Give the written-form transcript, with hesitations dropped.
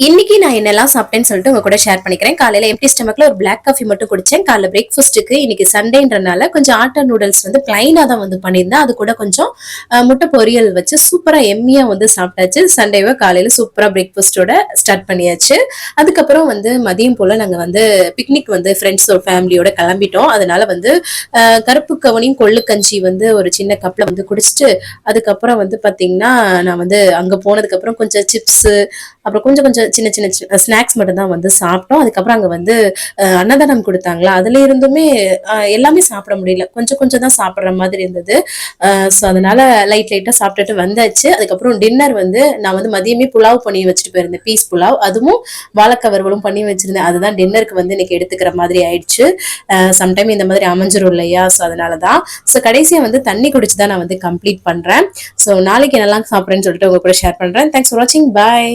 இன்னைக்கு நான் என்னெல்லாம் சாப்பிட்டேன்னு சொல்லிட்டு உங்க கூட ஷேர் பண்ணிக்கிறேன். காலையில எம்ப்டி ஸ்டமக்ல ஒரு பிளாக் காஃபி மட்டும் குடிச்சேன். காலைல பிரேக்ஃபாஸ்ட்டுக்கு இன்னைக்கு சண்டேன்றனால கொஞ்சம் ஆட்டா நூடுல்ஸ் வந்து பிளைனா தான் வந்து பண்ணியிருந்தேன். அது கூட கொஞ்சம் முட்டை பொரியல் வச்சு சூப்பரா எம்மியா வந்து சாப்பிட்டாச்சு. சண்டேவை காலையில சூப்பரா பிரேக்ஃபாஸ்ட்டோட ஸ்டார்ட் பண்ணியாச்சு. அதுக்கப்புறம் வந்து மதியம் போல நாங்க வந்து பிக்னிக் வந்து ஃப்ரெண்ட்ஸோட ஃபேமிலியோட கிளம்பிட்டோம். அதனால வந்து கருப்பு கவனியும் கொள்ளு கஞ்சி வந்து ஒரு சின்ன கப்ல வந்து குடிச்சிட்டு அதுக்கப்புறம் வந்து பாத்தீங்கன்னா நான் வந்து அங்க போனதுக்கு அப்புறம் கொஞ்சம் சிப்ஸ் அப்புறம் கொஞ்சம் கொஞ்சம் சின்ன சின்ன ஸ்நாக்ஸ் மட்டும் தான் வந்து சாப்பிட்டோம். அதுக்கப்புறம் அங்க வந்து அன்னதானம் கொடுத்தாங்களா, அதுல இருந்துமே எல்லாமே சாப்பிட முடியல, கொஞ்சம் கொஞ்சம் தான் சாப்பிடுற மாதிரி இருந்தது. ஸோ அதனால லைட்டா சாப்பிட்டுட்டு வந்தாச்சு. அதுக்கப்புறம் டின்னர் வந்து நான் வந்து மதியமே புலாவ் பண்ணி வச்சுட்டு போயிருந்தேன், பீஸ் புலாவ், அதுவும் வாழைக்காய் வறுவலும் பண்ணி வச்சிருந்தேன். அதுதான் டின்னருக்கு வந்து இன்னைக்கு எடுத்துக்கிற மாதிரி ஆயிடுச்சு. சம்டைம் இந்த மாதிரி அமைஞ்சிரும் இல்லையா, ஸோ அதனாலதான். ஸோ கடைசியா வந்து தண்ணி குடிச்சு தான் நான் வந்து கம்ப்ளீட் பண்றேன். ஸோ நாளைக்கு என்னெல்லாம் சாப்பிட்றேன்னு சொல்லிட்டு உங்க கூட ஷேர் பண்றேன். தேங்க்ஸ் ஃபார் வாட்சிங். பாய்.